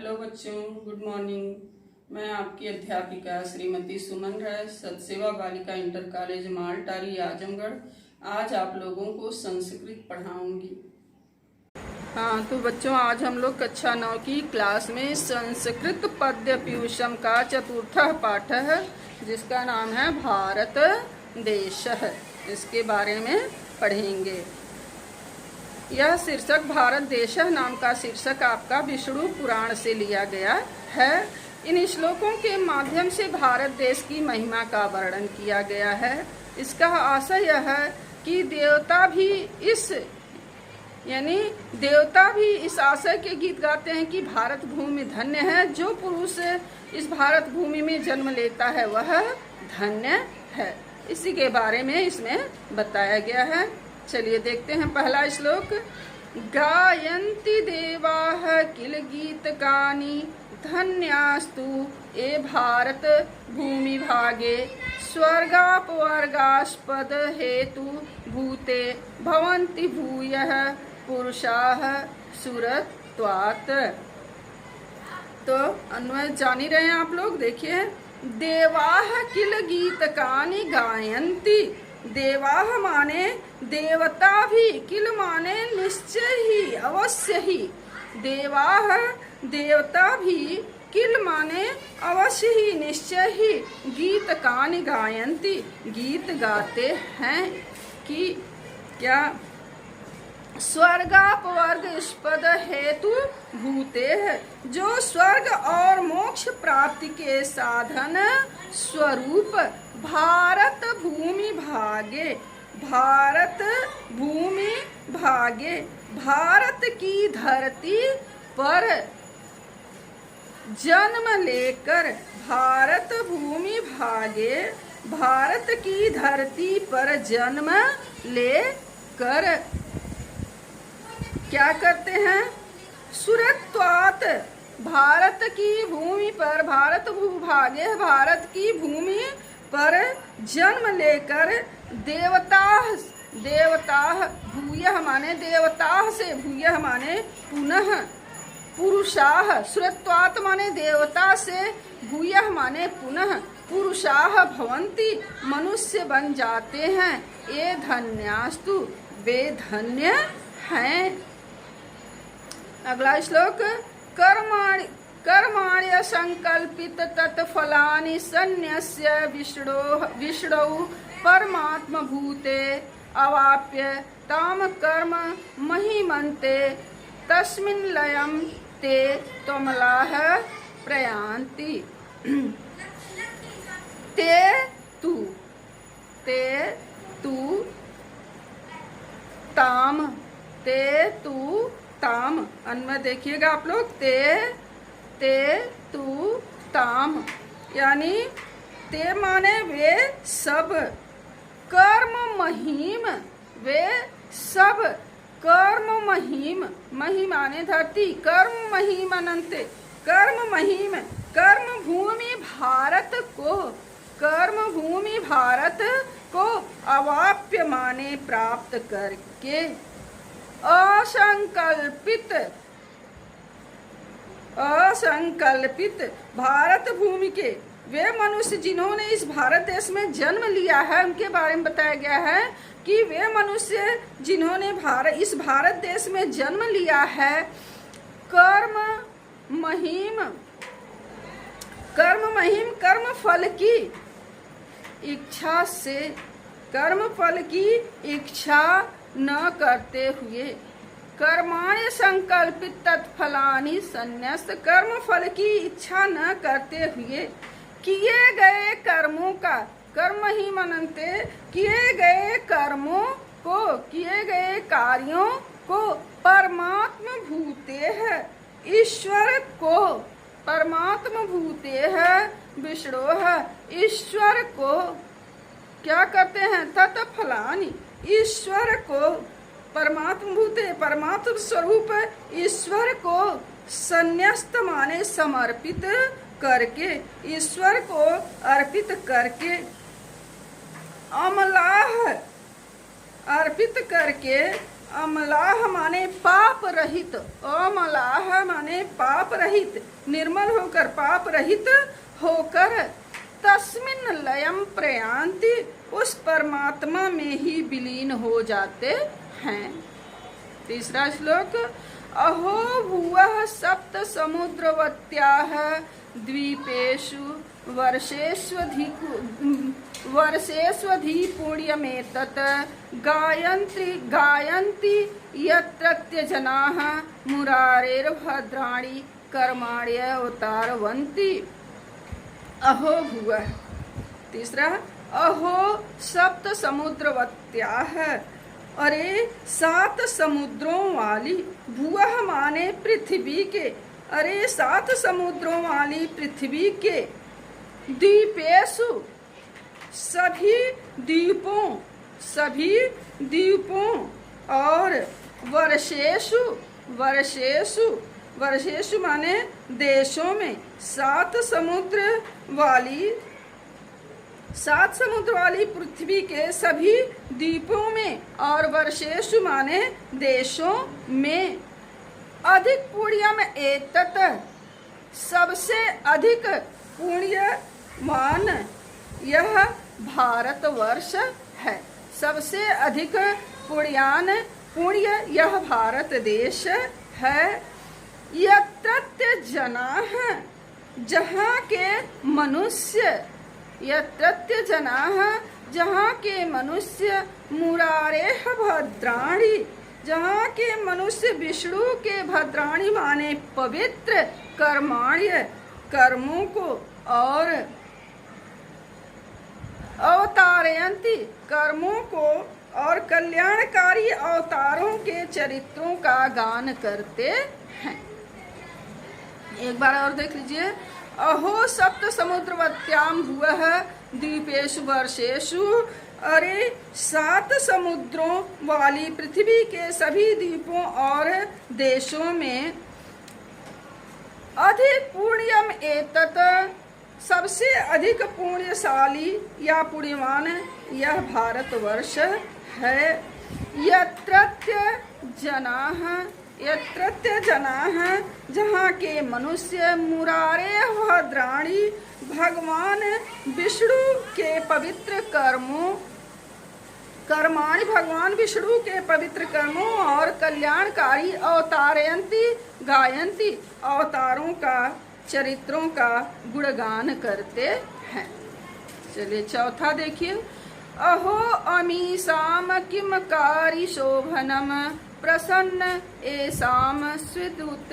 Hello बच्चों, good morning. मैं आपकी अध्यापिका श्रीमती सुमन राय, सतसेवा बालिका इंटर कॉलेज मालटारी आजमगढ़ आज आप लोगों को संस्कृत पढ़ाऊंगी। हाँ तो बच्चों, आज हम लोग कक्षा 9 की क्लास में संस्कृत पद्य पीयूषम का चतुर्थ पाठ है, जिसका नाम है भारत देश। इसके बारे में पढ़ेंगे। यह शीर्षक भारत देश नाम का शीर्षक आपका विष्णु पुराण से लिया गया है। इन श्लोकों के माध्यम से भारत देश की महिमा का वर्णन किया गया है। इसका आशय यह है कि देवता भी इस आशय के गीत गाते हैं कि भारत भूमि धन्य है। जो पुरुष इस भारत भूमि में जन्म लेता है वह धन्य है। इसी के बारे में इसमें बताया गया है। चलिए देखते हैं पहला श्लोक। गायन्ति देवाः किल गीतकानि धन्यास्तु ए भारत भूमि भागे स्वर्गापवर्गास्पद हेतु भूते भवन्ति भूयः पुरुषाः सुरत्वात्। तो अन्वय जान ही रहे हैं आप लोग। देखिए, देवाः किल गीतकानि गायन्ति। देवाः माने देवता भी, किल माने निश्चय ही, अवश्य ही। देवाः देवता भी, किल माने अवश्य ही, निश्चय ही। गीत कानि गायन्ति, गीत गाते हैं कि क्या स्वर्गापवर्ग स्पद हेतु भूते है, जो स्वर्ग और मोक्ष प्राप्ति के साधन स्वरूप भारत भूमि भागे, भारत भूमि भागे, भारत की धरती पर जन्म लेकर, भारत भूमि भागे, भारत की धरती पर जन्म लेकर क्या करते हैं? सुरत्वात्, भारत की भूमि पर, भारत भूभागे, भारत की भूमि पर जन्म लेकर देवता, भूयः माने देवता से, भूयः माने पुनः, पुरुषाः, सुरत्वात् माने देवता से, भूयः माने पुनः, पुरुषाः भवन्ति, मनुष्य बन जाते हैं। ये धन्यास्तु, वे धन्य हैं। अगला श्लोक। कर्माण्य संकल्पित तत्फलानि सन्न्यस्य विष्णौ परमात्म भूते अवाप्य ताम कर्म महिमन्ते तस्मिन् लयं ते त्वमलाः प्रयान्ति। ते तू ताम, अन्वय देखिएगा आप लोग। तू ताम यानी ते माने वे सब, कर्म महिम, वे सब कर्म महिम, मही माने धरती, कर्म महिम अनंते, कर्म महिम, कर्म भूमि भारत को, कर्म भूमि भारत को अवाप्य माने प्राप्त करके, असंकल्पित भारत भूमि के वे मनुष्य जिन्होंने इस भारत देश में जन्म लिया है, उनके बारे में बताया गया है कि वे मनुष्य जिन्होंने इस भारत देश में जन्म लिया है, कर्म महिम, कर्म फल की इच्छा से, कर्म फल की इच्छा न करते हुए, कर्माण्य संकल्पित तत्फलानि संन्यस्त, कर्म फल की इच्छा न करते हुए किए गए कर्मों का, कर्म ही मनन्ते, किए गए कर्मों को, किए गए कार्यों को परमात्म भूते है, ईश्वर को, परमात्म भूते है, विष्णु है, ईश्वर को क्या करते हैं? तत्फलानि, ईश्वर को, परमात्म भूते, परमात्म स्वरूप ईश्वर को संन्यस्त माने समर्पित करके, ईश्वर को अर्पित करके, अमलाह अर्पित करके अमलाह माने पाप रहित, अमलाह माने पाप रहित, निर्मल होकर, पाप रहित होकर, तस्मिन लयम प्रयांति, उस परमात्मा में ही विलीन हो जाते हैं। तीसरा श्लोक, अहो भुवः सप्त समुद्रवत्याः द्वीपेषु वर्षेष्वधि पुण्यमेतत् गायन्ति यत्रत्य जनाः मुरारेर्भद्राणि कर्माण्यवतारवन्ति। अहो भुवः, तीसरा, अहो सप्त समुद्रवत्याः, अरे 7 समुद्रों वाली, भुवः माने पृथ्वी के, अरे 7 समुद्रों वाली पृथ्वी के, द्वीपेषु सभी द्वीपों और वर्षेषु माने देशों में, 7 समुद्र वाली पृथ्वी के सभी द्वीपों में और वर्षेषु माने देशों में, अधिक पुण्यम एतत्, सबसे अधिक पुण्यवान यह भारतवर्ष है, सबसे अधिक पुण्य यह भारत देश है। यत्रत्य जनाः, जहाँ के मनुष्य, यत्रत्य जनाः, जहाँ के मनुष्य, मुरारेः भद्राणि, जहाँ के मनुष्य विष्णु के भद्राणि माने पवित्र कर्माण्य, कर्मों को, और अवतारयन्ति, कर्मों को और कल्याणकारी अवतारों के चरित्रों का गान करते हैं। एक बार और देख लीजिए, अहो सप्त समुद्रवत्याम भुवः द्वीपेषु वर्षेषु, अरे 7 समुद्रों वाली पृथ्वी के सभी द्वीपों और देशों में, अधिक पुण्यम एतत्, सबसे अधिक पुण्यशाली या पुण्यवान यह भारतवर्ष है। यत्रत्य जनाः, जहाँ के मनुष्य, मुरारे भद्राणि, भगवान विष्णु के पवित्र कर्माणि, भगवान विष्णु के पवित्र कर्मों और कल्याणकारी अवतारयन्ति, गायन्ति, अवतारों का, चरित्रों का गुणगान करते हैं। चलिए चौथा देखिए, अहो अमीसाम किम कारी शोभनम प्रसन्न एसाम स्विदुत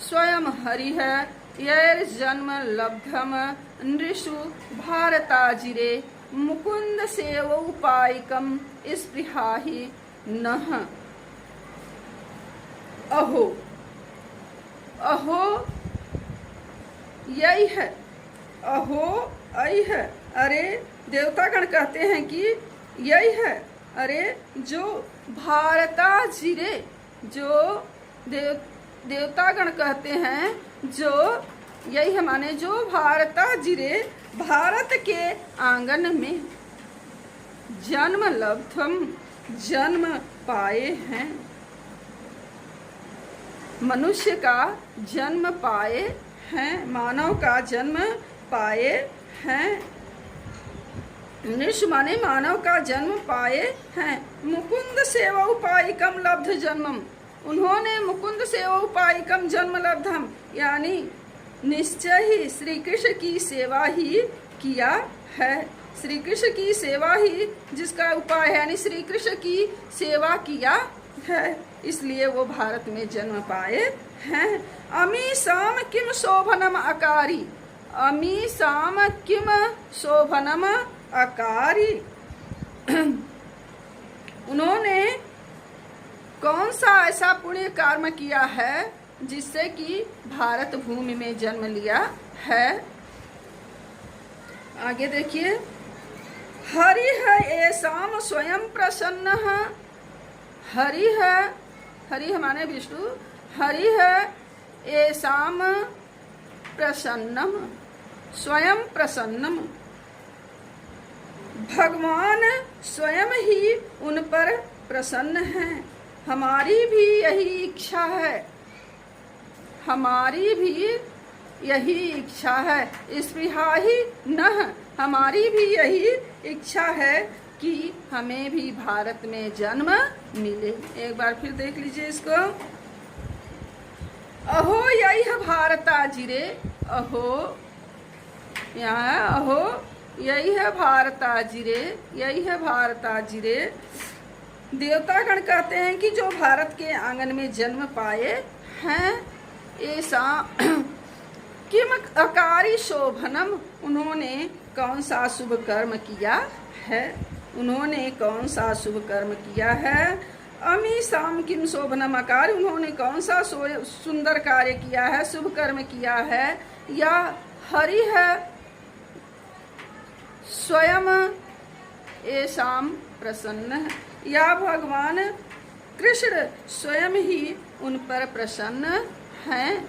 स्वयं हरिः यैर्जन्म लब्धम नृषु भारताजिरे मुकुंद सेवोपायिकम स्पृहाहि नः। अहो, अहो यही है, अहो आई है, अरे देवतागण कहते हैं कि यही है, अरे जो भारताजिरे, जो देवतागण कहते हैं, जो यही है माने जो भारताजिरे, भारत के आंगन में जन्म लब्धम, जन्म पाए हैं, मनुष्य का जन्म पाए हैं, मानव का जन्म पाए हैं, निष्ठ माने मानव का जन्म पाए हैं। मुकुंद सेवोपायिकम लब्ध जन्मम, उन्होंने मुकुंद सेवोपायिकम जन्म लब्धम, यानी निश्चय ही श्री कृष्ण की सेवा ही किया है। श्री कृष्ण की सेवा ही जिसका उपाय है, यानी श्री कृष्ण की सेवा किया है, इसलिए वो भारत में जन्म पाए हैं। अमी साम किम शोभनम अकारी, अमी साम किम शोभनम अकारी, उन्होंने कौन सा ऐसा पुण्य कर्म किया है जिससे कि भारत भूमि में जन्म लिया है। आगे देखिए, हरि है ऐसाम स्वयं प्रसन्न, हरि है, हरि हमारे विष्णु, हरि है ऐसाम प्रसन्नम, स्वयं प्रसन्नम, भगवान स्वयं ही उन पर प्रसन्न हैं। हमारी भी यही इच्छा है, हमारी भी यही इच्छा है, स्पृहा ही नः, हमारी भी यही इच्छा है कि हमें भी भारत में जन्म मिले। एक बार फिर देख लीजिए इसको। अहो यही है भारताजी रे, अहो यहाँ अहो यही है भारताजी रे, यही है भारताजी रे। देवतागण कहते हैं कि जो भारत के आंगन में जन्म पाए हैं, ऐसा किम अकारी शोभनम, उन्होंने कौन सा शुभ कर्म किया है, उन्होंने कौन सा शुभ कर्म किया है। अमी शाम किम शोभनम अकार, उन्होंने कौन सा सुंदर कार्य किया है, शुभ कर्म किया है। या हरि है स्वयं ऐसाम प्रसन्न है, या भगवान कृष्ण स्वयं ही उन पर प्रसन्न हैं।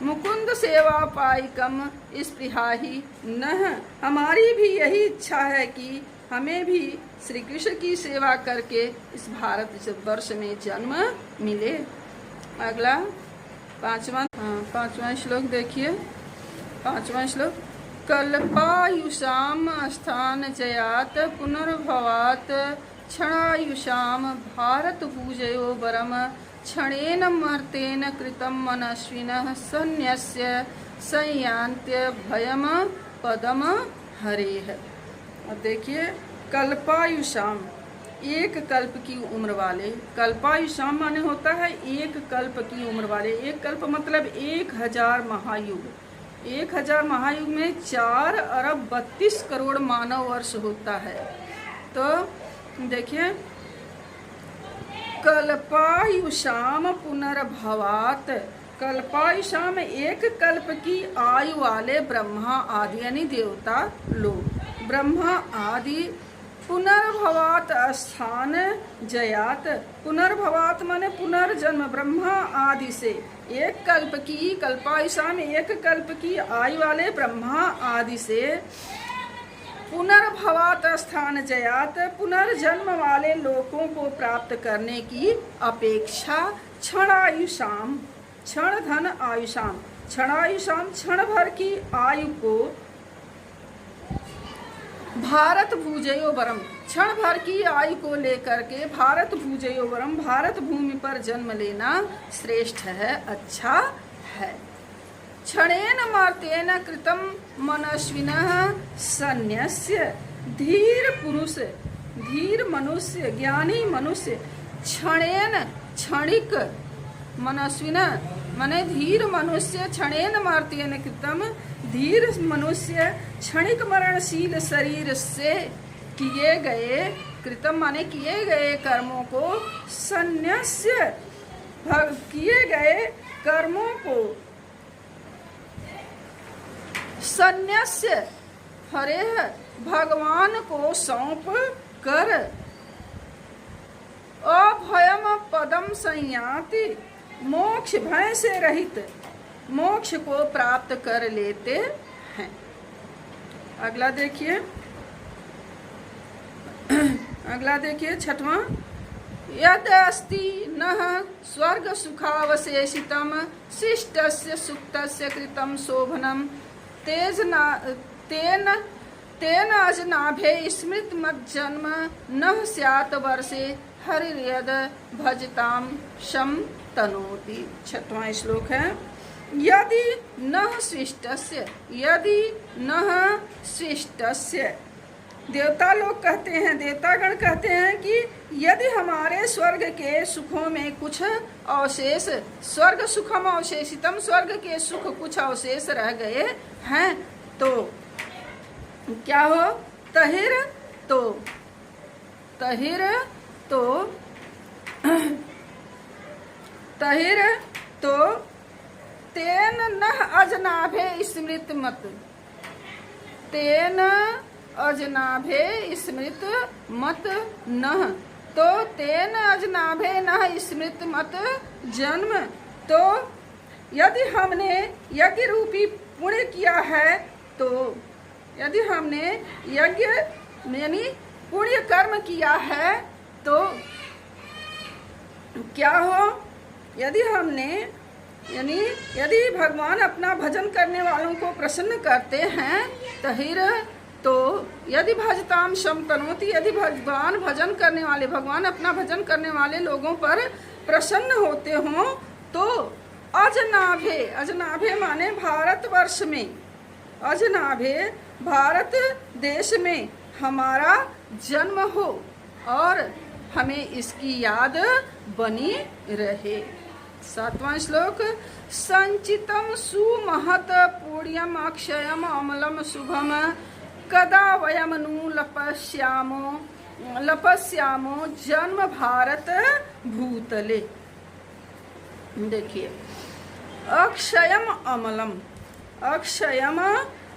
मुकुंद सेवा पाइकम स्पृहा ही नः, हमारी भी यही इच्छा है कि हमें भी श्री कृष्ण की सेवा करके इस भारत वर्ष में जन्म मिले। अगला पांचवा श्लोक देखिए। पांचवा श्लोक। कल्पायुषाम स्थान जयात पुनर्भवात क्षणायुषाम भारत भूजयो वरम क्षणेन मर्तेन कृतं मनस्विनः सन्न्यस्य संयान्त्य भयम पदम हरेः। अब देखिए, कल्पायुषाम, एक कल्प की उम्र वाले। कल्पायुषाम माने होता है एक कल्प की उम्र वाले। एक कल्प मतलब 1000 महायुग। 1000 महायुग में 4 अरब 32 करोड़ मानव वर्ष होता है। तो देखिए, कल्पायुषाम पुनर्भवात, कल्पायुषाम एक कल्प की आयु वाले ब्रह्मा आदि यानी देवता लोग, ब्रह्मा आदि पुनर्भवात स्थान जयात, पुनर्भवात माने पुनर्जन्म, ब्रह्मा आदि से एक कल्प की, कल्पायुषाम एक कल्प की आयु वाले ब्रह्मा आदि से पुनर्भवात स्थान जयात, पुनर्जन्म वाले लोकों को प्राप्त करने की अपेक्षा क्षणायुषाम, क्षण धन आयुषाम, क्षणायुषाम क्षण भर की आयु को भारत भूजयो वरम, क्षण भर की आयु को लेकर के भारत भूजयो वरम, भारत भूमि पर जन्म लेना श्रेष्ठ है, अच्छा है। क्षणेन मार्तेन कृतं मनस्विनः सन्न्यस्य, धीर पुरुष, धीर मनुष्य, ज्ञानी मनुष्य, क्षणेन क्षणिक, मनस्विनः माने धीर मनुष्य, क्षणेन मार्तेन कृतं, धीर मनुष्य क्षणिक मरणशील शरीर से किए गए, कृतम माने किए गए कर्मों को, सन्न्यस्य किए गए कर्मों को, सन्न्यस्य हरेः भगवान को सौंप कर, अभयम पदम संयाति, मोक्ष भय से रहित मोक्ष को प्राप्त कर लेते हैं। अगला देखिए, अगला देखिए छठवां। यद अस्ति नः स्वर्ग सुखावशेषितम शिष्टस्य सुक्तस्य कृतं शोभनम तेन अजनाभे स्मृत मज्जन्म नः स्यात् वर्षे हरिर्यद भजताम शम तनोति। छठवां श्लोक है। यदि नः शिष्टस्य, यदि नः शिष्टस्य, देवता लोग कहते हैं, देवतागण कहते हैं कि यदि हमारे स्वर्ग के सुखों में कुछ अवशेष, स्वर्ग सुखम अवशेषितम, स्वर्ग के सुख कुछ अवशेष रह गए हैं तो क्या हो, तहिर तो, तहिर तो, तहिर तो तेन नः अजनाभे स्मृत मत, तेन अजनाभे स्मृत मत नः, तो तेन अजनाभे नः स्मृत मत जन्म। तो यदि हमने यज्ञ रूपी पुण्य किया है, तो यदि हमने यज्ञ यानी पुण्य कर्म किया है, तो क्या हो, यदि हमने यानी यदि भगवान अपना भजन करने वालों को प्रसन्न करते हैं तो यदि भजताम शम तनोति, यदि भगवान भजन करने वाले, भगवान अपना भजन करने वाले लोगों पर प्रसन्न होते हों तो अजनाभे, अजनाभे माने भारतवर्ष में, अजनाभे भारत देश में हमारा जन्म हो और हमें इसकी याद बनी रहे। 7वां श्लोक, संचितम सुमहत पुण्यम अक्षयम अमलम शुभम कदा वयम नु लपस्यामो जन्म भारत भूतले। देखिए, अक्षयम अमलम, अक्षयम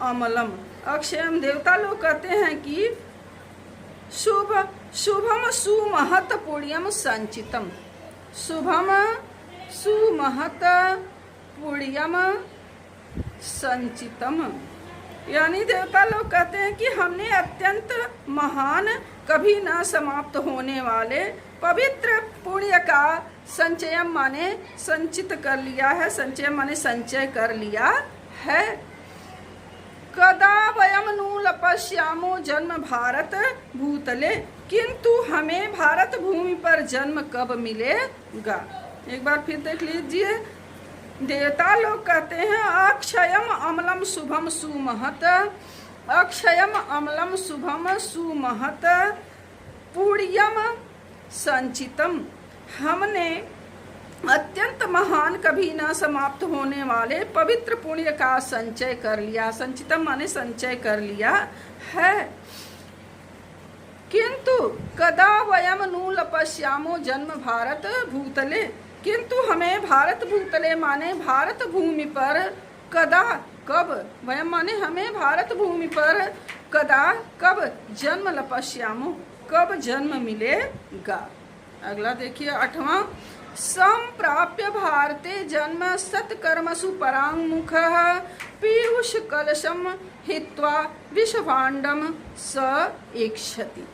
अमलम, अक्षयम देवता लोग कहते हैं कि शुभम सुमहत पुण्यम संचितम, शुभम सुमहत पुण्यम संचितम, यानी देवता लोग कहते हैं कि हमने अत्यंत महान, कभी न समाप्त होने वाले पवित्र पुण्य का संचयम माने संचित कर लिया है, संचय माने संचय कर लिया है। कदा वयम नु लपस्यामो जन्म भारत भूतले, किंतु हमें भारत भूमि पर जन्म कब मिलेगा। एक बार फिर देख लीजिए, देवता लोग कहते हैं अक्षयम अमलम शुभम सुमहत, अक्षयम अमलम शुभम सुमहत पुण्यम संचितम, हमने अत्यंत महान, कभी न समाप्त होने वाले पवित्र पुण्य का संचय कर लिया, संचितम माने संचय कर लिया है। किंतु कदा वयम नु लपस्यामो जन्म भारत भूतले, किंतु हमें भारत भूतले माने भारत भूमि पर कदा, कब, वयम माने हमें भारत भूमि पर कदा, कब जन्म लपस्यामो, कब जन्म मिलेगा। अगला देखिए 8वां, संप्राप्य भारते जन्म सत्कर्मसु परांगमुख पीयूष कलशम हित्वा विषभाण्डम स इक्षति।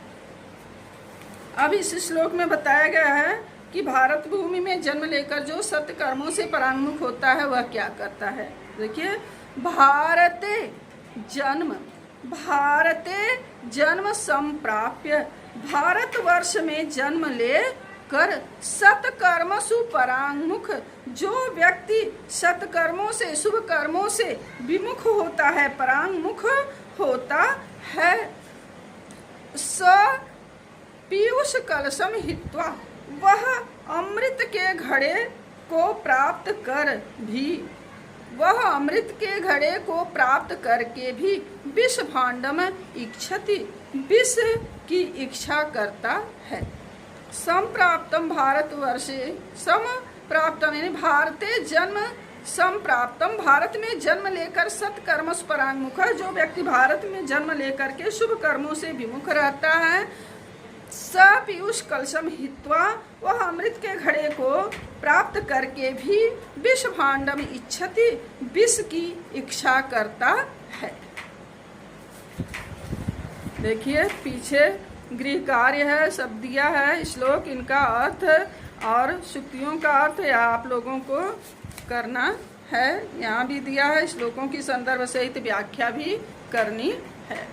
अब इस श्लोक में बताया गया है कि भारत भूमि में जन्म लेकर जो सत्कर्मों से परांगमुख होता है वह क्या करता है। देखिए, भारते जन्म संप्राप्य, भारतवर्ष में जन्म ले कर सत्कर्मसु परांगमुख, जो व्यक्ति सत्कर्मों से, शुभ कर्मों से विमुख होता है, परांगमुख होता है, स पीयूष कलशम हित्वा, वह अमृत के घड़े को प्राप्त कर भी, वह अमृत के घड़े को प्राप्त करके भी विष भांडम इच्छति, विष की इच्छा करता है। संप्राप्तम भारतवर्षे, संप्राप्तम यानी भारते जन्म संप्राप्तम, भारत में जन्म लेकर सत्कर्मस परांगमुख, जो व्यक्ति भारत में जन्म लेकर के शुभ कर्मों से विमुख रहता है, स पीयूष कलशम हित्वा, वह अमृत के घड़े को प्राप्त करके भी विष भांडम इच्छति, विष की इच्छा करता है। देखिए, पीछे गृह कार्य है, सब दिया है श्लोक, इनका अर्थ और शुक्तियों का अर्थ आप लोगों को करना है। यहाँ भी दिया है, श्लोकों की संदर्भ सहित व्याख्या भी करनी है।